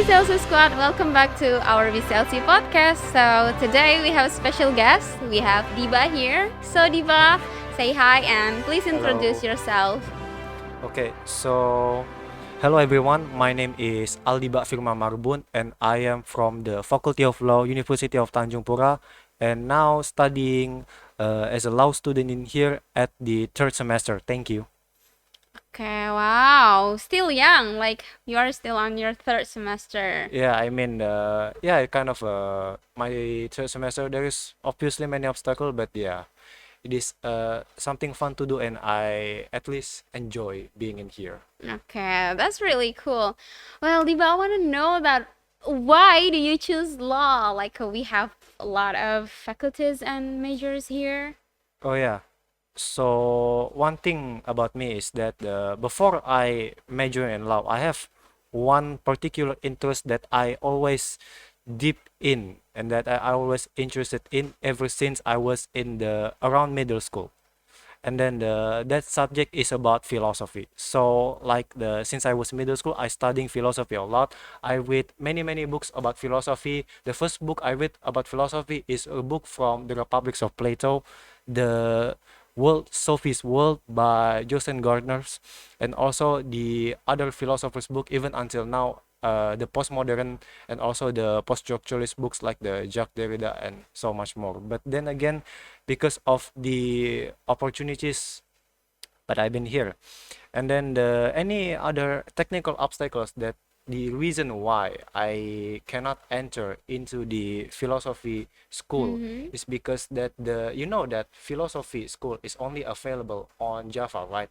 BCLC Squad, welcome back to our BCLC podcast. So today we have a special guest. We have Diba here. So Diba, say hi and please introduce Hello. yourself. Okay, so hello everyone. My name is Aldiba Firma Marbun and I am from the Faculty of Law, University of Tanjungpura, and now studying as a law student in here at the third semester. Thank you. Okay, wow, still young. Like you are still on your third semester. Yeah, I mean, yeah, kind of my third semester. There is obviously many obstacles, but yeah, it is something fun to do, and I at least enjoy being in here. Okay, that's really cool. Well, Diba, I want to know about why do you choose law? Like we have a lot of faculties and majors here. Oh yeah. So one thing about me is that before I major in law, I have one particular interest that I always deep in and that I always interested in ever since I was in the around middle school. And then that subject is about philosophy. So like the since I was middle school, I studying philosophy a lot. I read many books about philosophy. The first book I read about philosophy is a book from the Republics of Plato, the World Sophie's World by Joseph Gardner's, and also the other philosophers' book even until now, the postmodern and also the post-structuralist books like the Jacques Derrida and so much more. But then again, because of the opportunities that I've been here, and then any other technical obstacles that the reason why I cannot enter into the philosophy school Mm-hmm. is because that the you know that philosophy school is only available on Java, right?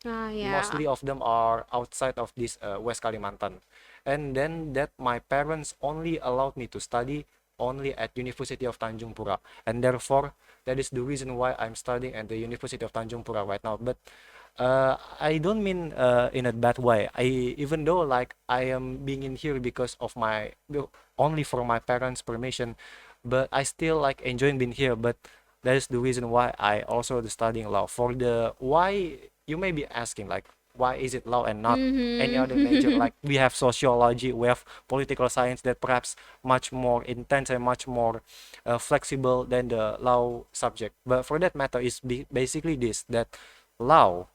Oh, yeah. Mostly of them are outside of this West Kalimantan, and then that my parents only allowed me to study only at University of Tanjungpura, and therefore that is the reason why I'm studying at the University of Tanjungpura right now. But I don't mean in a bad way. I even though like I am being in here because of my only for my parents' permission, but I still like enjoying being here. But that is the reason why I also the studying law. For the why you may be asking like why is it law and not any other major? Mm-hmm. Like we have sociology, we have political science that perhaps much more intense and much more flexible than the law subject. But for that matter, is basically this that law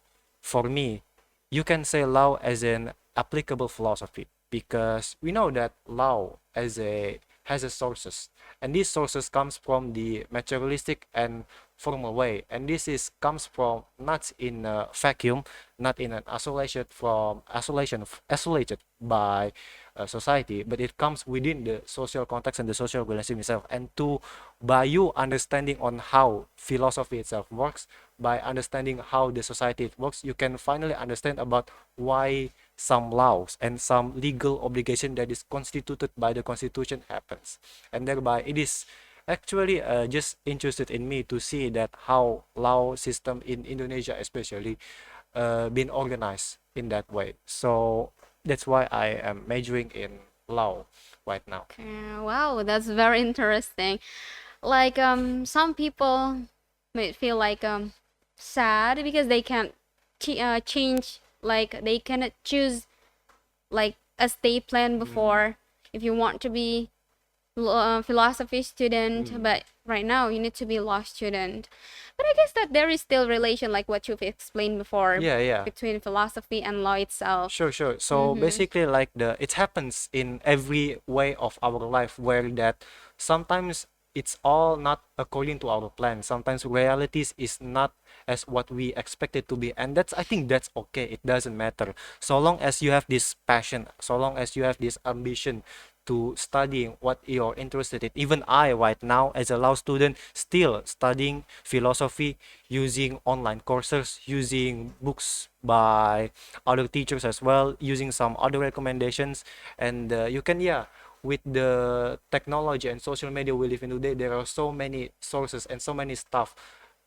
for me, you can say law as an applicable philosophy because we know that law as a has a sources, and these sources comes from the materialistic and formal way, and this is comes from not in a vacuum, not in an isolated by society, but it comes within the social context and the social relationship itself. And to by you understanding on how philosophy itself works, by understanding how the society it works, you can finally understand about why some laws and some legal obligation that is constituted by the constitution happens, and thereby it is actually just interested in me to see that how law system in Indonesia especially been organized in that way. So that's why I am majoring in law right now. Okay, wow, that's very interesting. Like some people might feel like sad because they can't change, like they cannot choose like as they planned Mm, before. If you want to be philosophy student, mm. but right now you need to be law student. But I guess that there is still relation, like what you've explained before, Yeah, yeah. between philosophy and law itself. Sure. So Mm-hmm. basically, like the it happens in every way of our life where that sometimes it's all not according to our plan. Sometimes realities is not as what we expect it to be, and that's I think that's okay. It doesn't matter so long as you have this passion, so long as you have this ambition to studying what you're interested in. Even I right now as a law student still studying philosophy using online courses, using books by other teachers as well, using some other recommendations, and you can yeah with the technology and social media we live in today, there are so many sources and so many stuff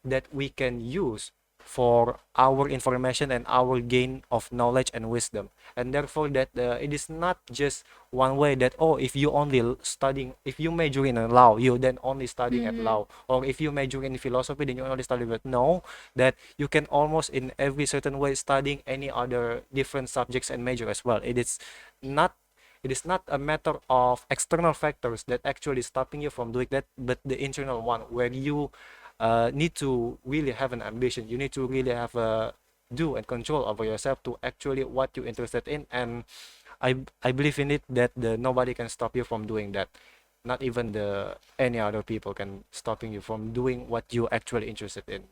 that we can use for our information and our gain of knowledge and wisdom. And therefore that it is not just one way that oh if you only studying, if you major in a law you then only studying at Mm-hmm. law, or if you major in philosophy then you only study. But no, that you can almost in every certain way studying any other different subjects and major as well. It is not It is not a matter of external factors that actually stopping you from doing that, but the internal one where you need to really have an ambition. You need to really have a do and control over yourself to actually what you're interested in. And I believe in it that nobody can stop you from doing that. Not even the any other people can stopping you from doing what you're actually interested in.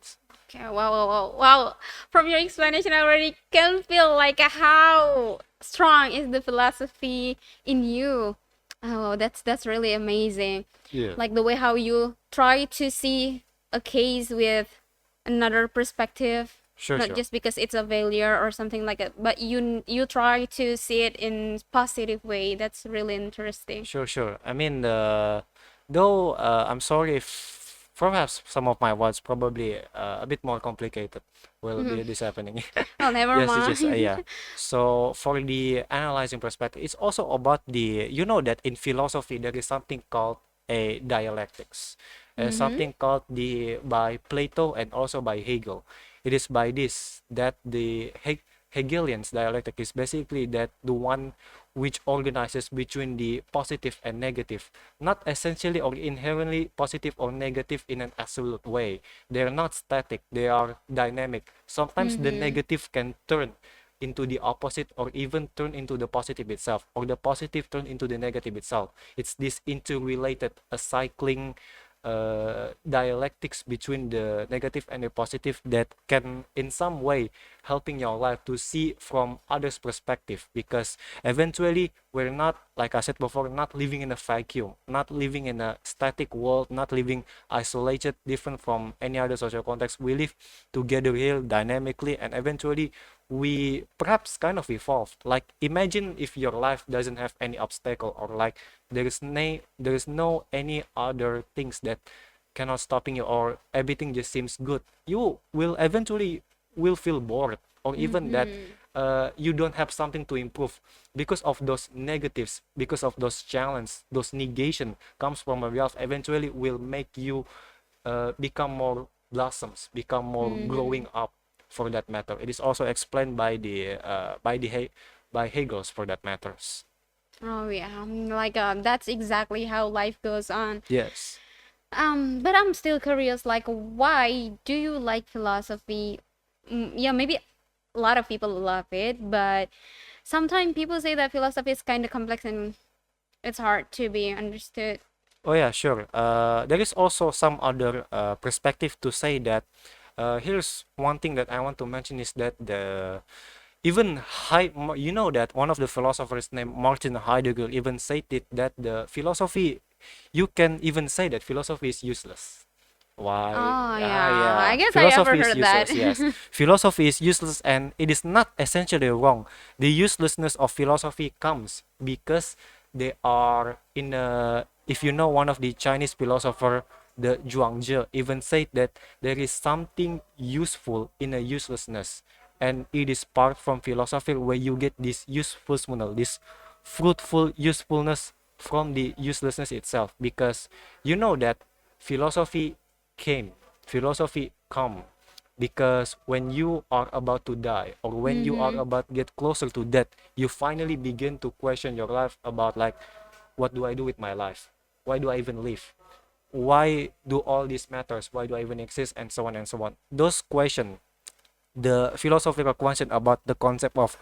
Okay, wow, wow, wow, wow. From your explanation, I already can feel like how strong is the philosophy in you. Oh, that's really amazing. Yeah. Like the way how you try to see a case with another perspective, Sure, not sure. just because it's a failure or something like that, but you try to see it in positive way. That's really interesting. Sure, sure. I mean, though I'm sorry if perhaps some of my words probably a bit more complicated will Hmm. be this happening. Oh, never Yes, it's just mind. yeah. So for the analyzing perspective, it's also about the that in philosophy there is something called a dialectics, Mm-hmm. something called the by Plato and also by Hegel. It is by this that the Hegelian's dialectic is basically that the one which organizes between the positive and negative, not essentially or inherently positive or negative in an absolute way. They are not static, they are dynamic. Sometimes the Mm-hmm. negative can turn into the opposite or even turn into the positive itself, or the positive turn into the negative itself. It's this interrelated, a cycling dialectics between the negative and the positive that can in some way helping your life to see from others perspective, because eventually we're not, like I said before, not living in a vacuum, not living in a static world, not living isolated different from any other social context. We live together here dynamically, and eventually we perhaps kind of evolved. Like imagine if your life doesn't have any obstacle, or like there is no any other things that cannot stopping you, or everything just seems good. You will eventually will feel bored, or even that Mm-hmm. you don't have something to improve because of those negatives, because of those challenges, those negation comes from a reality eventually will make you become more blossoms, become more Mm-hmm. growing up, for that matter. It is also explained by by Hegel's, for that matters. Oh yeah, like that's exactly how life goes on. Yes. But I'm still curious, like, why do you like philosophy? Yeah, maybe a lot of people love it, but sometimes people say that philosophy is kind of complex and it's hard to be understood. Oh yeah, sure. There is also some other perspective to say that here's one thing that I want to mention is that the even you know that one of the philosophers named Martin Heidegger even said it, that the philosophy, you can even say that philosophy is useless. Why? Oh Ah, yeah, I yeah. guess I ever Philosophy is heard that. useless, yes. Philosophy is useless, and it is not essentially wrong. The uselessness of philosophy comes because they are in a, if you know one of the Chinese philosopher, the Zhuangzi, even said that there is something useful in a uselessness. And it is part from philosophy where you get this usefulness, this fruitful usefulness from the uselessness itself, because you know that philosophy came, philosophy come because when you are about to die, or when you are Mm-hmm. about to get closer to death, you finally begin to question your life about like, what do I do with my life? Why do I even live? Why do all these matters? Why do I even exist? And so on and so on. Those questions, the philosophical question about the concept of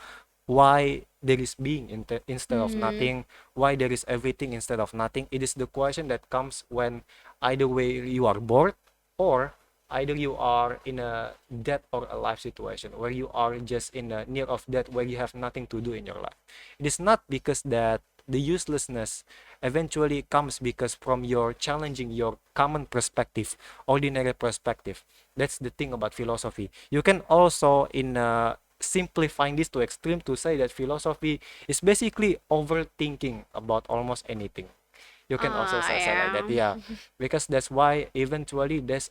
why there is being instead of Mm-hmm. nothing, why there is everything instead of nothing. It is the question that comes when either way you are bored, or either you are in a death or alive situation where you are just in a near of death, where you have nothing to do in your life. It is not because that the uselessness eventually comes because from your challenging your common perspective, ordinary perspective. That's the thing about philosophy. You can also in simplifying this to extreme to say that philosophy is basically overthinking about almost anything. You can also say like that, Yeah. yeah, because that's why eventually there's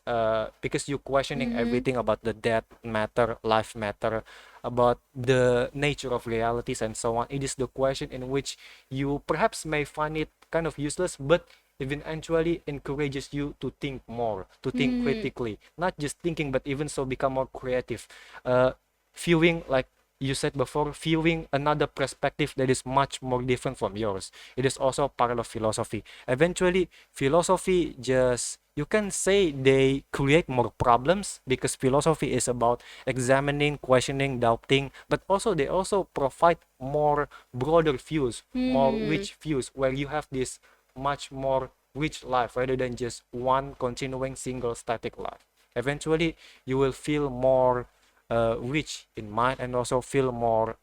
because you questioning Mm-hmm. everything about the death matter, life matter, about the nature of realities and so on. It is the question in which you perhaps may find it kind of useless, but eventually encourages you to think more, to think Mm-hmm. critically, not just thinking but even so become more creative, uh viewing like you said before, viewing another perspective that is much more different from yours. It is also part of philosophy. Eventually, philosophy just, you can say they create more problems because philosophy is about examining, questioning, doubting, but also they also provide more broader views, more rich views, where you have this much more rich life rather than just one continuing single static life. Eventually, you will feel more rich in mind and also feel more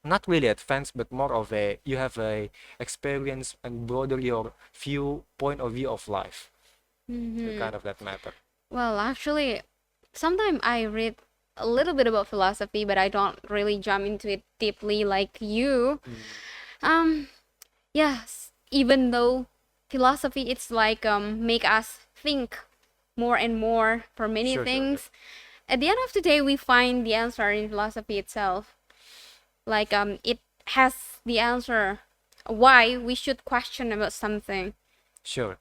not really advanced, but more of a, you have a experience and broader your view point of view of life. Kind of that matter. Well, actually, sometimes I read a little bit about philosophy, but I don't really jump into it deeply like you. Um, yes, even though philosophy it's like make us think more and more for many Sure, sure, sure. things. At the end of the day, we find the answer in philosophy itself. Like it has the answer why we should question about something. Sure.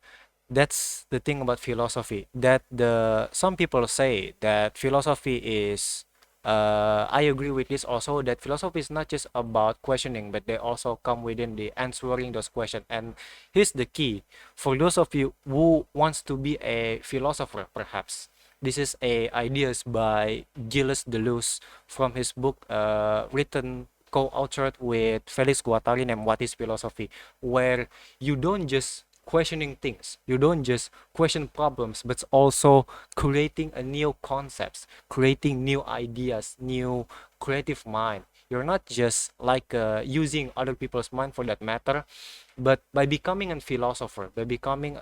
That's the thing about philosophy. That the some people say that philosophy is I agree with this also, that philosophy is not just about questioning, but they also come within the answering those questions. And here's the key. For those of you who wants to be a philosopher, perhaps, this is a ideas by Gilles Deleuze from his book written co-authored with Felix Guattari named What is Philosophy, where you don't just questioning things, you don't just question problems, but also creating a new concepts, creating new ideas, new creative mind. You're not just like using other people's mind for that matter, but by becoming a philosopher, by becoming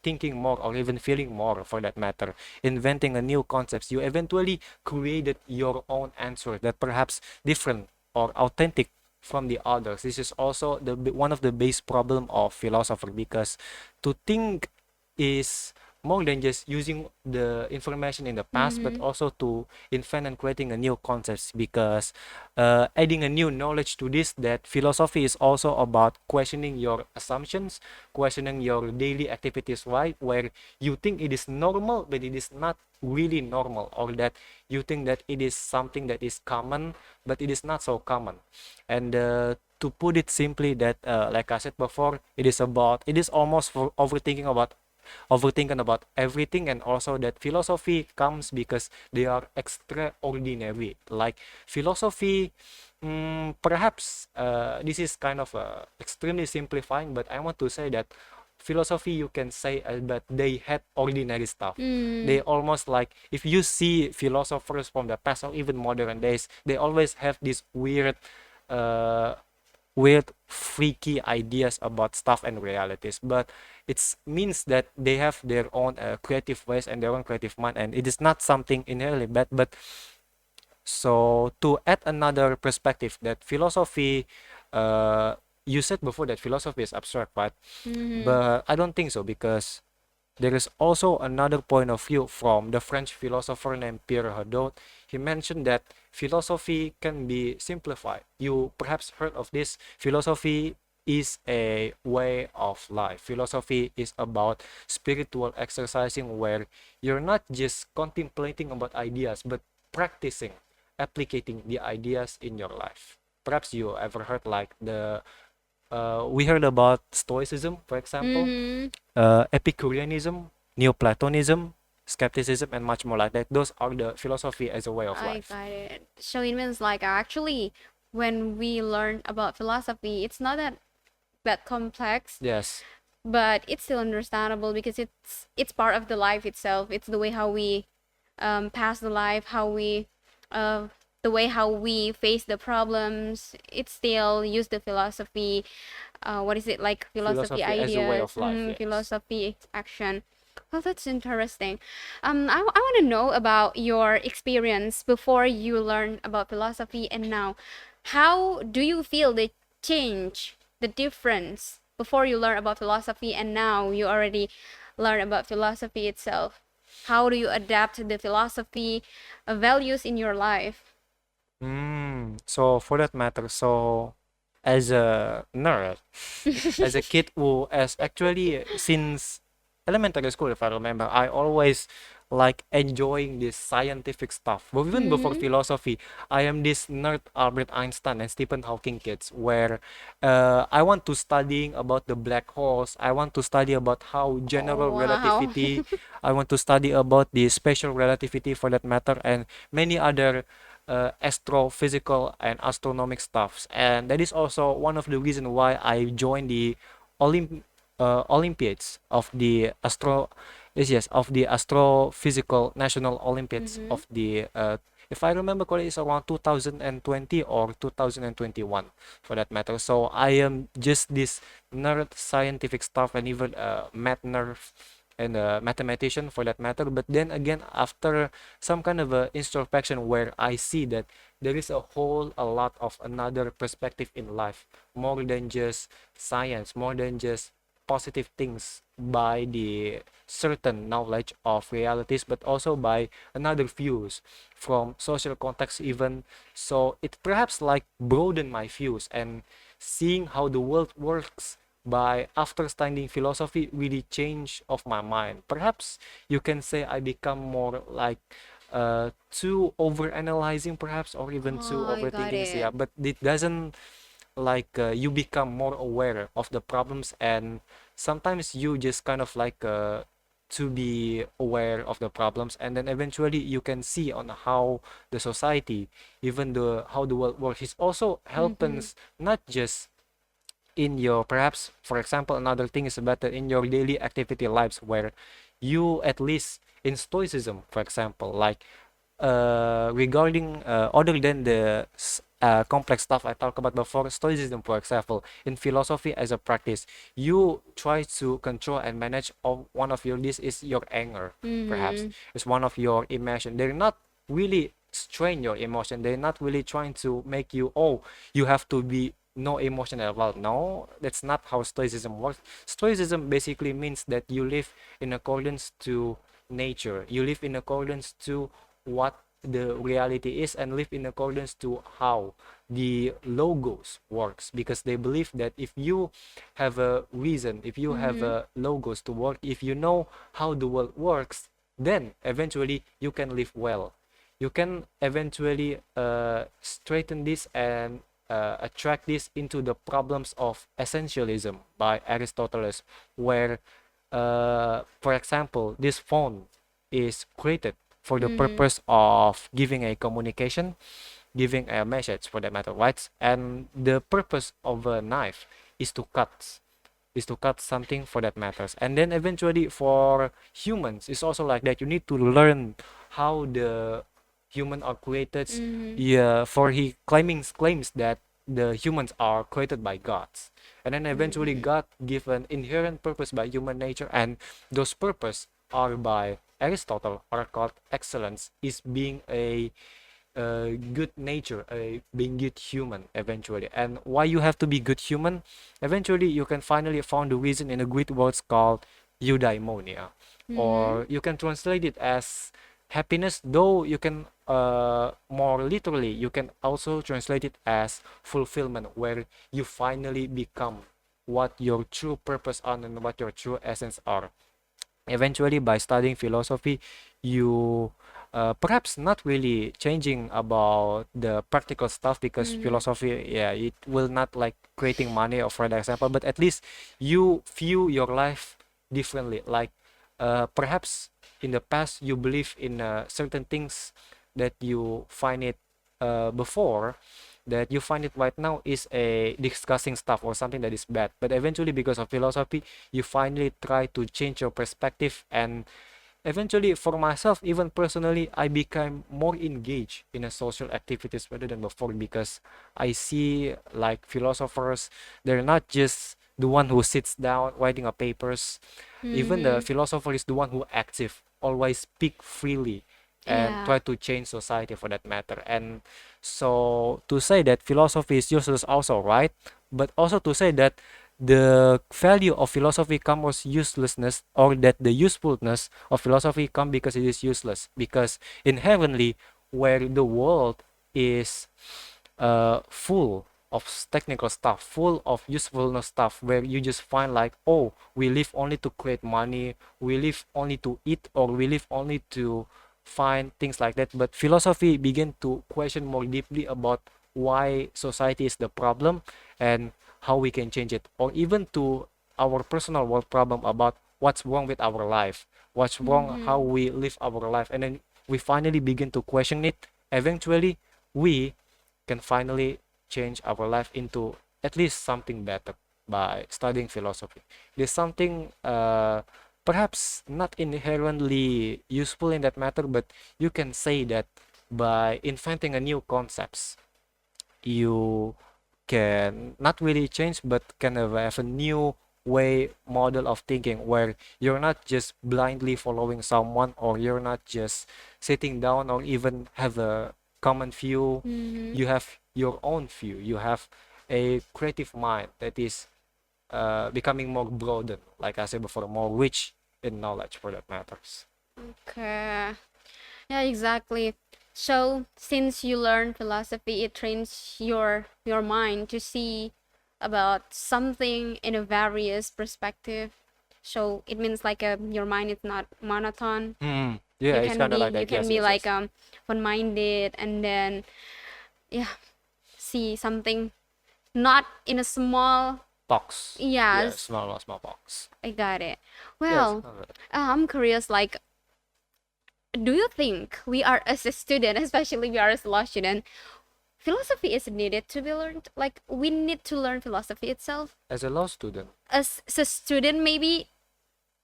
thinking more or even feeling more for that matter, inventing a new concepts, you eventually created your own answer that perhaps different or authentic from the others. This is also the one of the base problem of philosopher, because to think is more than just using the information in the past, but also to invent and creating a new concepts, because adding a new knowledge to this, that philosophy is also about questioning your assumptions, questioning your daily activities, right, where you think it is normal but it is not really normal, or that you think that it is something that is common but it is not so common. And to put it simply, that like I said before, it is about, it is almost for overthinking about everything. And also that philosophy comes because they are extraordinary, like philosophy. Perhaps this is kind of extremely simplifying, but I want to say that philosophy, you can say that they had ordinary stuff. They almost like, if you see philosophers from the past or even modern days, they always have this uh, weird freaky ideas about stuff and realities, but it means that they have their own creative ways and their own creative mind, and it is not something inherently bad. But so to add another perspective, that philosophy, you said before that philosophy is abstract, right? But I don't think so, because there is also another point of view from the French philosopher named Pierre Hadot. He mentioned that philosophy can be simplified. You perhaps heard of this. Philosophy is a way of life. Philosophy is about spiritual exercising, where you're not just contemplating about ideas, but practicing, applicating the ideas in your life. Perhaps you ever heard like the we heard about Stoicism, for example, Epicureanism, Neoplatonism, skepticism, and much more like that. Those are the philosophy as a way of I life. got it. So it means like actually when we learn about philosophy, it's not that complex, Yes, but it's still understandable because it's part of the life itself. It's the way how we pass the life, how we uh, the way how we face the problems. It still use the philosophy. What is it like? Philosophy philosophy as a way ideas, of life. Yes. philosophy action. Well, that's interesting. I want to know about your experience before you learn about philosophy and now. How do you feel the change, the difference before you learn about philosophy and now you already learn about philosophy itself? How do you adapt the philosophy values in your life? So for that matter, so as a nerd, as a kid who has actually since elementary school, if I remember, I always like enjoying this scientific stuff. But even before Mm-hmm. philosophy, I am this nerd Albert Einstein and Stephen Hawking kids, where I want to studying about the black holes. I want to study about how general Oh, wow. relativity. I want to study about the special relativity for that matter, and many other astrophysical and astronomic stuffs. And that is also one of the reasons why I joined the Olymp Olympiads of the of the astrophysical national Olympiads Mm-hmm. of the if I remember correctly, it's around 2020 or 2021 for that matter. So I am just this nerd scientific stuff and even math nerd and a mathematician for that matter. But then again, after some kind of a introspection where I see that there is a lot of another perspective in life, more than just science, more than just positive things by the certain knowledge of realities, but also by another views from social context even. So it perhaps like broaden my views and seeing how the world works by after studying philosophy really change of my mind. Perhaps you can say I become more like too over analyzing perhaps, or even too Oh, I got overthinking. So yeah, it. but it doesn't like you become more aware of the problems, and sometimes you just kind of like to be aware of the problems, and then eventually you can see on how the society, even the how the world works, is also helping Mm-hmm. us, not just in your perhaps for example another thing is better in your daily activity lives, where you at least in stoicism for example, like regarding other than the complex stuff I talked about before, stoicism for example, in philosophy as a practice, you try to control and manage of one of your this is your anger, perhaps Mm-hmm. is one of your emotion. They're not really strain your emotion, they're not really trying to make you, oh, you have to be no emotion at all. No, that's not how stoicism works. Stoicism basically means that you live in accordance to nature, you live in accordance to what the reality is, and live in accordance to how the logos works, because they believe that if you have a reason, if you have Mm-hmm. a logos to work, if you know how the world works, then eventually you can live well. You can eventually straighten this and attract this into the problems of essentialism by Aristotle, where for example, this phone is created for the Mm-hmm. purpose of giving a communication, giving a message for that matter, right? And the purpose of a knife is to cut, something for that matters. And then eventually for humans, it's also like that. You need to learn how the human are created. Mm-hmm. Yeah, for he claims that the humans are created by gods, and then eventually Mm-hmm. God give an inherent purpose by human nature, and those purpose are by Aristotle are called excellence, is being a good nature, being good human eventually. And why you have to be good human? Eventually, you can finally find the reason in a Greek words called eudaimonia, Mm-hmm. or you can translate it as happiness. Though you can more literally, you can also translate it as fulfillment, where you finally become what your true purpose are and what your true essence are. Eventually, by studying philosophy, you perhaps not really changing about the practical stuff, because Mm-hmm. philosophy, yeah, it will not like creating money or for example, but at least you view your life differently. Like perhaps in the past you believe in certain things that you find it before, that you find it right now is a disgusting stuff or something that is bad, but eventually because of philosophy you finally try to change your perspective. And eventually for myself, even personally, I became more engaged in a social activities rather than before, because I see like philosophers, they're not just the one who sits down writing a papers. Even the Mm-hmm. philosopher is the one who active, always speak freely and Yeah. try to change society for that matter. And so to say that philosophy is useless also, right? But also to say that the value of philosophy comes uselessness, or that the usefulness of philosophy come because it is useless, because inherently where the world is full of technical stuff, full of usefulness stuff, where you just find like, oh, we live only to create money, we live only to eat, or we live only to find things like that. But philosophy begin to question more deeply about why society is the problem and how we can change it, or even to our personal world problem about what's wrong with our life, what's wrong how we live our life, and then we finally begin to question it. Eventually we can finally change our life into at least something better by studying philosophy. It is something perhaps not inherently useful in that matter, but you can say that by inventing a new concepts, you can not really change, but kind of have a new way model of thinking where you're not just blindly following someone, or you're not just sitting down or even have a common view. You have your own view, you have a creative mind that is becoming more broadened, like I said before, more rich in knowledge for that matters. Okay. Yeah, exactly. So since you learn philosophy, it trains your mind to see about something in a various perspective. So it means like your mind is not monotone. Yeah, it's kind of like You that. can Yes, be yes, like yes. one-minded, and then yeah, see something not in a small. Box. Yeah, Yes, small box. I got it. Yes. Well, I'm curious, like, do you think we are as a student, especially we are as a law student, philosophy is needed to be learned? Like, we need to learn philosophy itself As a law student, as a student, maybe,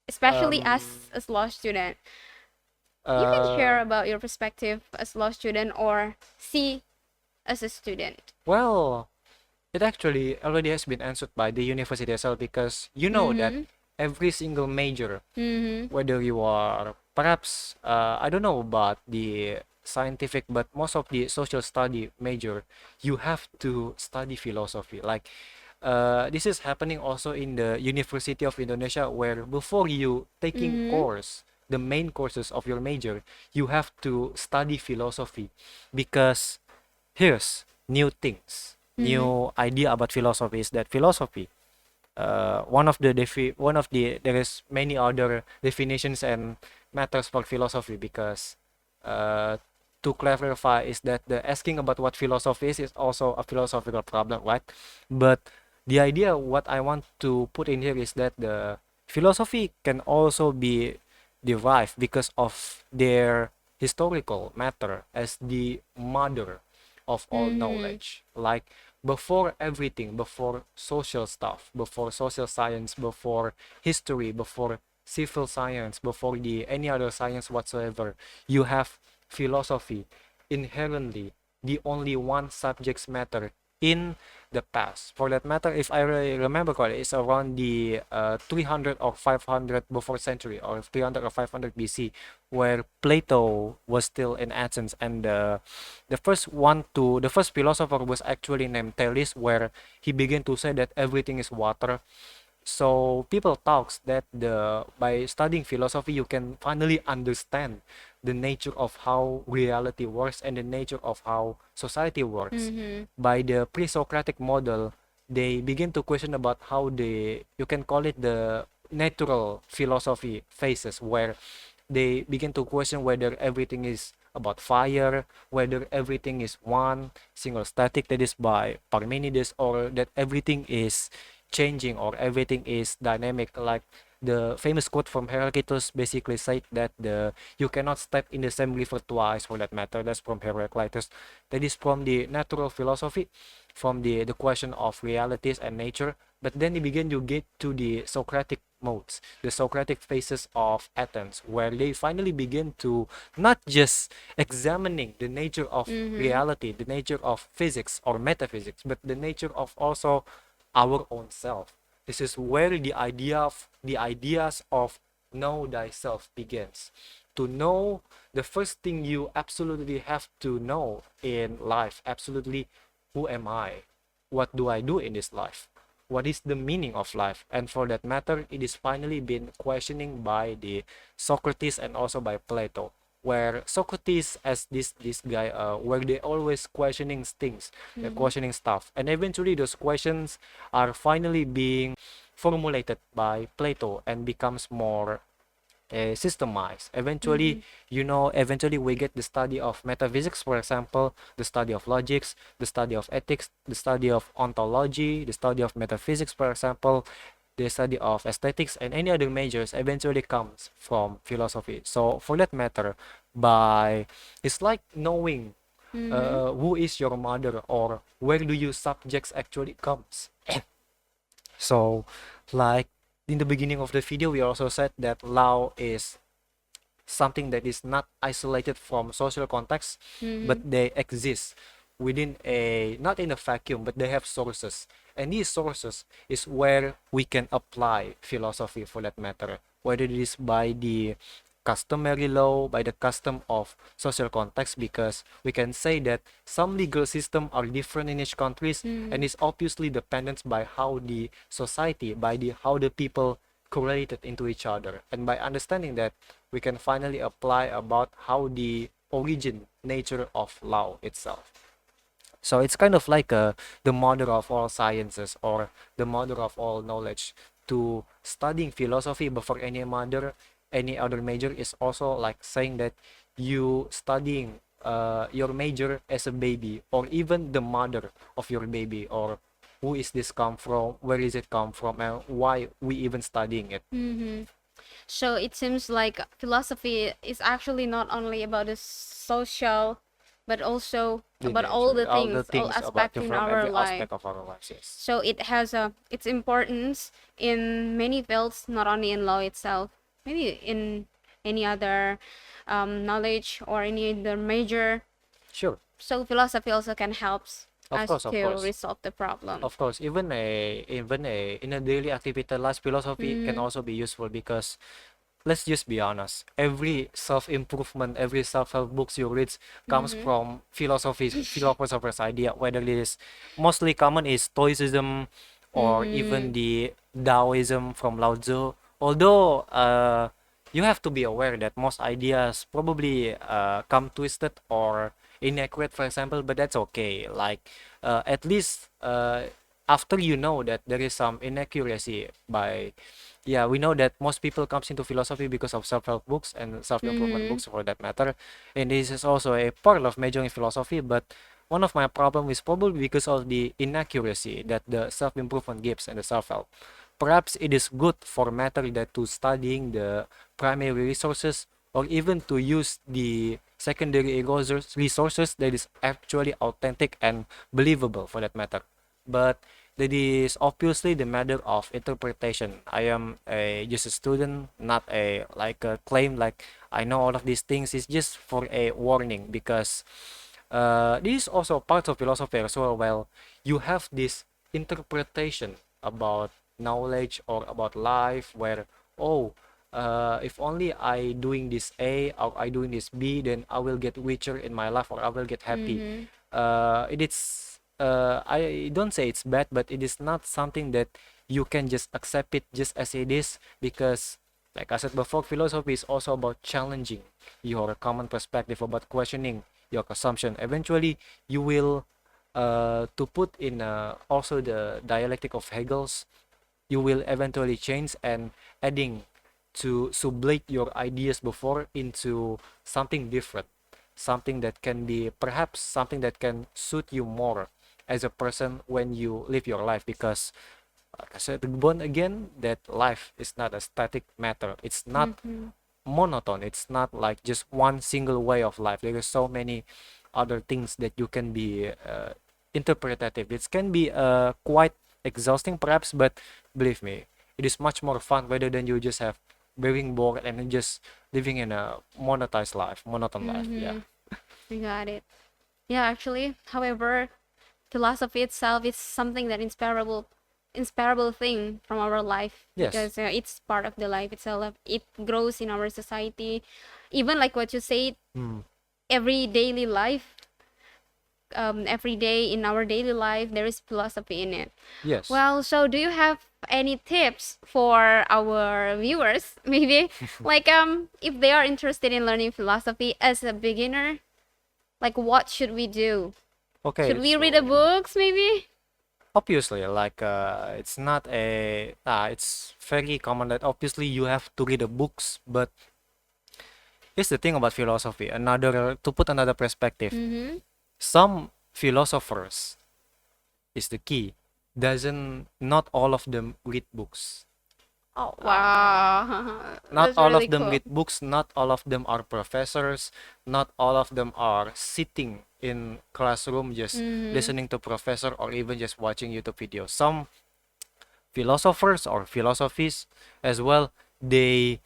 especially um, as law student. You can uh, share about your perspective as law student, or see as a student. well, it actually already has been answered by the university itself, because you know that Mm-hmm. every single major, Mm-hmm. whether you are perhaps I don't know about the scientific, but most of the social study major, you have to study philosophy. Like this is happening also in the University of Indonesia, where before you taking Mm-hmm. course, the main courses of your major, you have to study philosophy, because here's new things, Mm-hmm. new idea about philosophy is that philosophy, one of the there is many other definitions and matters for philosophy, because uh, to clarify is that the asking about what philosophy is also a philosophical problem, right? But the idea what I want to put in here is that the philosophy can also be derived because of their historical matter as the mother of all Mm-hmm. knowledge. Like before everything, before social stuff, before social science, before history, before civil science, before the any other science whatsoever, you have philosophy. Inherently the only one subject's matter in the past. For that matter, if I remember correctly, it's around the 300 or 500 before century, or 300 or 500 BC, where Plato was still in Athens, and the first philosopher was actually named Thales, where he began to say that everything is water. So people talks that the by studying philosophy you can finally understand the nature of how reality works and the nature of how society works. Mm-hmm. By the pre-Socratic model, they begin to question about how the you can call it the natural philosophy phases, where they begin to question whether everything is about fire, whether everything is one single static, that is by Parmenides, or that everything is changing or everything is dynamic. Like the famous quote from Heraclitus basically said that the you cannot step in the same river twice, for that matter. That's from Heraclitus. That is from the natural philosophy, from the question of realities and nature. But then you begin to get to the Socratic modes, the Socratic phases of Athens, where they finally begin to not just examining the nature of Mm-hmm. reality, the nature of physics or metaphysics, but the nature of also our own self. This is where the ideas of know thyself begins. To know, the first thing you absolutely have to know in life, absolutely, who am I? What do I do in this life? What is the meaning of life? And for that matter, it is finally been questioning by the Socrates and also by Plato. where Socrates as this guy where they always questioning things, they're questioning stuff, and eventually those questions are finally being formulated by Plato and becomes more systemized. Eventually, eventually we get the study of metaphysics, for example, the study of logics, the study of ethics, the study of ontology, the study of metaphysics, for example, the study of aesthetics, and any other majors eventually comes from philosophy. So, for that matter, by it's like knowing who is your mother or where do your subjects actually comes. So, like in the beginning of the video, we also said that law is something that is not isolated from social context, but they exist within a not in a vacuum, but they have sources. And these sources is where we can apply philosophy for that matter, whether it is by the customary law, by the custom of social context, because we can say that some legal system are different in each countries and is obviously dependent by how the society, by the how the people correlated into each other. And by understanding that, we can finally apply about how the origin nature of law itself. So it's kind of like the mother of all sciences or the mother of all knowledge. To studying philosophy before any other major is also like saying that you studying your major as a baby, or even the mother of your baby, or who is this come from, where is it come from, and why we even studying it. So it seems like philosophy is actually not only about the social, but also The about all nature, the all the things, all things about aspects you in from our every life. aspect of our lives. Yes. So it has its importance in many fields, not only in law itself, maybe in any other knowledge or any other major. Sure. So philosophy also can help Of us course, of to course. resolve the problem. Of course, even a in a daily activity, life philosophy can also be useful because let's just be honest, every self-improvement, every self-help books you read comes from philosophers idea, whether it is mostly common is Stoicism or even the Taoism from Lao Tzu. Although you have to be aware that most ideas probably come twisted or inaccurate, for example, but that's okay. Like at least after you know that there is some inaccuracy by yeah, we know that most people comes into philosophy because of self-help books and self-improvement books for that matter, and this is also a part of majoring in philosophy. But one of my problem is probably because of the inaccuracy that the self-improvement gives and the self-help. Perhaps it is good for matter that to studying the primary resources or even to use the secondary resources that is actually authentic and believable for that matter. But that is obviously the matter of interpretation. I am just a student, not a like a claim like I know all of these things. It's just for a warning because this is also part of philosophy as well. Well, you have this interpretation about knowledge or about life where oh if only I doing this A or I doing this B, then I will get richer in my life or I will get happy. It is I don't say it's bad, but it is not something that you can just accept it just as it is because like I said before, philosophy is also about challenging your common perspective, about questioning your assumption. Eventually, you will to put in also the dialectic of Hegel's, you will eventually change and adding to sublate your ideas before into something different, something that can be perhaps something that can suit you more as a person when you live your life because like I said born again that life is not a static matter, it's not monotone, it's not like just one single way of life. There are so many other things that you can be interpretative. It can be quite exhausting perhaps, but believe me, it is much more fun rather than you just have being bored and just living in a monotone life. Yeah. I got it. Yeah, actually, however, philosophy itself is something that inspirable thing from our life Yes. because it's part of the life itself. It grows in our society, even like what you said, every daily life, every day in our daily life there is philosophy in it. Yes. Well, so do you have any tips for our viewers, maybe like if they are interested in learning philosophy as a beginner, like what should we do? Should Okay, we read the so books maybe? obviously, like it's not a it's very common that obviously you have to read the books, but here's the thing about philosophy. Another to put another perspective, Mm-hmm. some philosophers is the key. Doesn't not all of them read books. Oh wow. Not That's all really of them cool. read books. Not all of them are professors. Not all of them are sitting in classroom just Mm-hmm. listening to professor or even just watching YouTube videos. Some philosophers or philosophies as well, they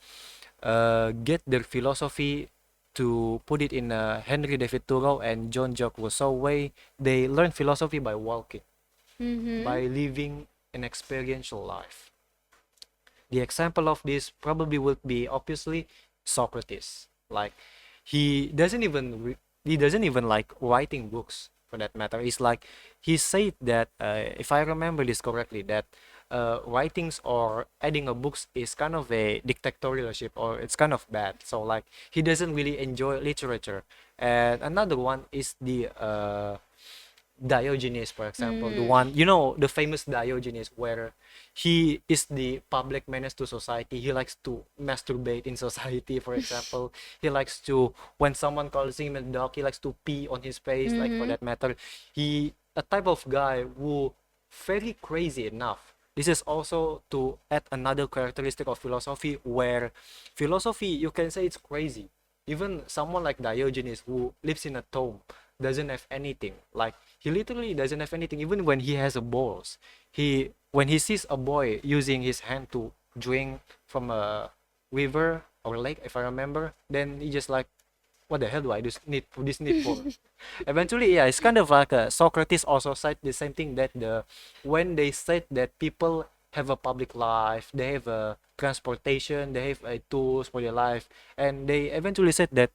get their philosophy to put it in a Henry David Thoreau and John Jacques Rousseau way. They learn philosophy by walking, Mm-hmm. by living an experiential life. The example of this probably would be obviously Socrates. Like he doesn't even like writing books for that matter. It's like he said that if I remember this correctly, that writings or adding a books is kind of a dictatorship or it's kind of bad. So like he doesn't really enjoy literature. And another one is the Diogenes, for example, the Mm-hmm. one, you know, the famous Diogenes, where he is the public menace to society. He likes to masturbate in society, for example. He likes to, when someone calls him a dog, he likes to pee on his face, like for Mm-hmm. that matter. He, a type of guy who, very crazy enough. This is also to add another characteristic of philosophy, where philosophy, you can say it's crazy. Even someone like Diogenes, who lives in a tomb, doesn't have anything. Like he literally doesn't have anything. Even when he has a balls, he when he sees a boy using his hand to drink from a river or lake, if I remember, then he just like, what the hell do I this need for? Eventually, yeah, it's kind of like Socrates also said the same thing, that when they said that people have a public life, they have a transportation, they have a tools for their life, and they eventually said that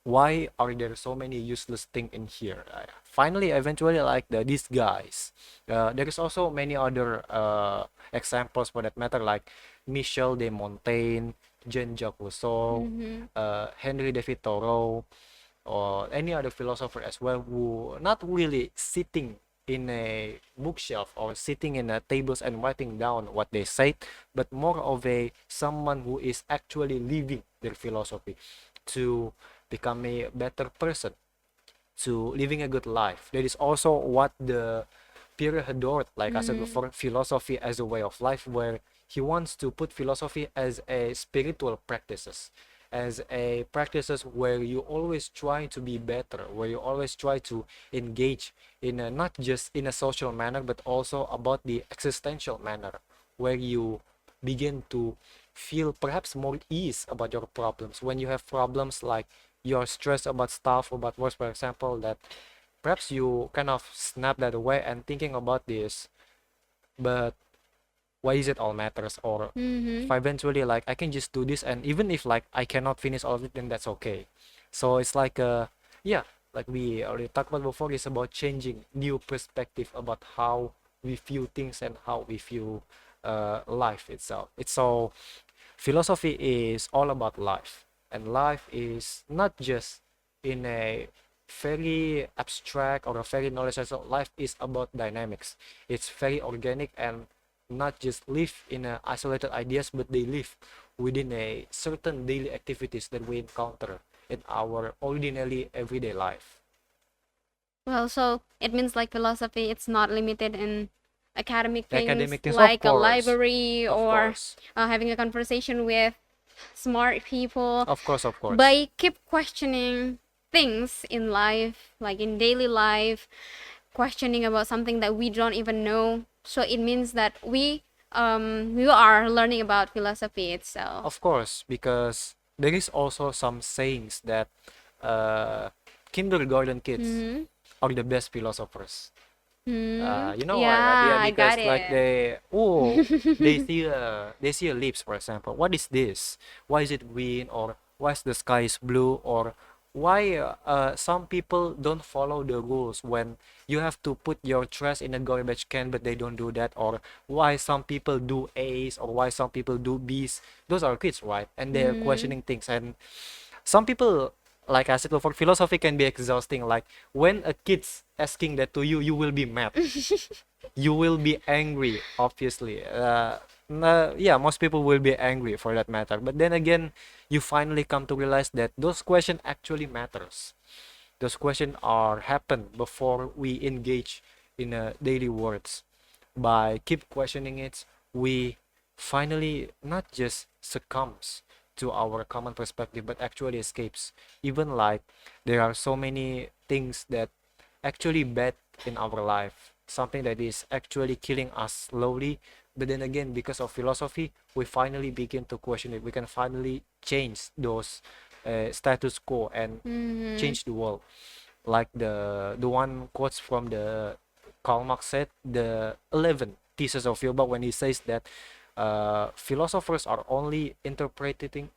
why are there so many useless things in here? Finally, eventually, like these guys, there is also many other examples for that matter, like Michel de Montaigne, Jean-Jacques Rousseau, Mm-hmm. Henry David Thoreau, or any other philosopher as well, who not really sitting in a bookshelf or sitting in a tables and writing down what they said, but more of a someone who is actually living their philosophy to become a better person, to living a good life. That is also what the Pierre Hadot, like I said Mm-hmm. before, philosophy as a way of life, where he wants to put philosophy as a spiritual practices, as a practices where you always try to be better, where you always try to engage in a, not just in a social manner, but also about the existential manner, where you begin to feel perhaps more ease about your problems. When you have problems like you're stressed about stuff, about work, for example, that perhaps you kind of snap that away and thinking about this, but why is it all matters? Or if Mm-hmm. I eventually like I can just do this, and even if like I cannot finish all of it, then that's okay. So it's like yeah, like we already talked about before, it's about changing new perspective about how we view things and how we view life itself. It's so philosophy is all about life, and life is not just in a very abstract or a very knowledge. So life is about dynamics. It's very organic, and not just live in a isolated ideas, but they live within a certain daily activities that we encounter in our ordinary everyday life. Well, so it means like philosophy, it's not limited in academic things Academic things, like a library of or course, having a conversation with smart people. of course, of course. By keep questioning things in life, like in daily life, questioning about something that we don't even know. So it means that we are learning about philosophy itself. Of course, because there is also some sayings that uh, kindergarten kids Mm-hmm. are the best philosophers. Hmm. You know why, right? Yeah, Yeah, I got because like it. they see a leaves, for example. What is this? Why is it green? Or why is the sky is blue? Or why some people don't follow the rules when you have to put your trash in a garbage can, but they don't do that, or why some people do A's or why some people do B's. Those are kids, right? And they're Mm. questioning things. And some people, like I said before, philosophy can be exhausting. Like when a kid's asking that to you, you will be mad. You will be angry, obviously. Yeah, most people will be angry for that matter. But then again, you finally come to realize that those questions actually matters. Those questions are happen before we engage in daily words. By keep questioning it, we finally not just succumbs to our common perspective, but actually escapes. Even like there are so many things that actually bad in our life, something that is actually killing us slowly. But then again, because of philosophy, we finally begin to question it. We can finally change those status quo and Mm. change the world. Like the one quotes from the Karl Marx said, the 11 thesis of Feuerbach, when he says that philosophers are only interpreting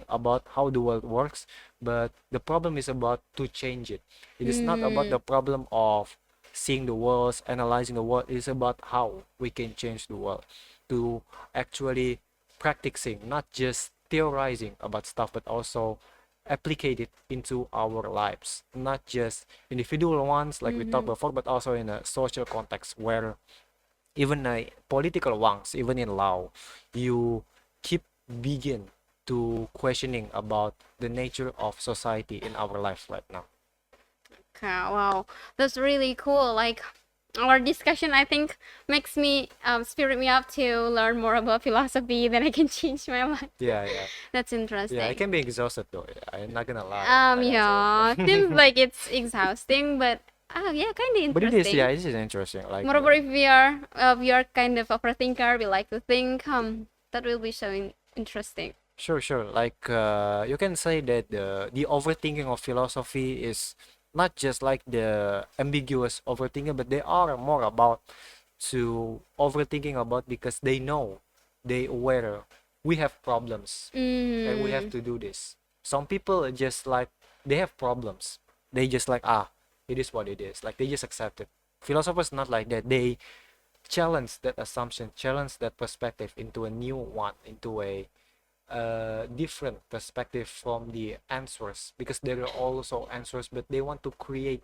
about how the world works, but the problem is about to change it. It is not about the Mm. problem of seeing the world, analyzing the world. It is about how we can change the world to actually practicing, not just theorizing about stuff, but also applicate it into our lives, not just individual ones like we talked Mhm. before, but also in a social context where even political ones, even in law, you keep begin to questioning about the nature of society in our life right now. Okay, wow, that's really cool. Like our discussion, I think, makes me spirit me up to learn more about philosophy. Then I can change my life. Yeah, yeah, That's yeah. I interesting. can be exhausted though. I'm not gonna lie, like I Yeah, seems said. like it's exhausting, but oh yeah, kind of But it is, yeah, interesting. it is interesting. Like, Moreover, if we are kind of overthinker, we like to think. That will be so interesting. sure, sure. Like, you can say that the overthinking of philosophy is not just like the ambiguous overthinking, but they are more about to overthinking about because they know, they aware we have problems and we have Mm. to do this. Some people are just like they have problems. They just like it is what it is. Like they just accept it. Philosophers not like that. They challenge that assumption, challenge that perspective into a new one, into a different perspective from the answers, because there are also answers but they want to create,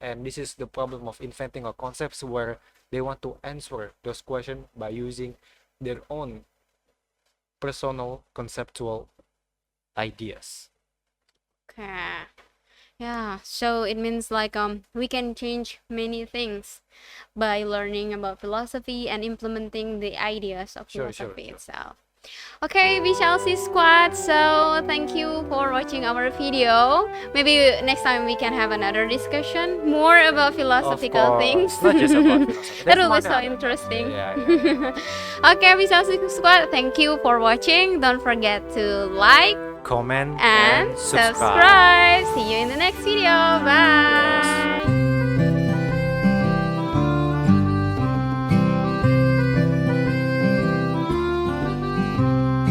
and this is the problem of inventing a concepts where they want to answer those questions by using their own personal conceptual ideas. Okay. Yeah, so it means like we can change many things by learning about philosophy and implementing the ideas of Sure, sure, philosophy sure. itself. Okay, BCLC Squad, so thank you for watching our video. Maybe next time we can have another discussion more about Of philosophical things. course, not just about philosophy, That there's will be many so other parts. interesting. Yeah, yeah, yeah. Okay, BCLC Squad, thank you for watching. Don't forget to like Comment and and subscribe. subscribe. See you in the next video. Yes. Bye.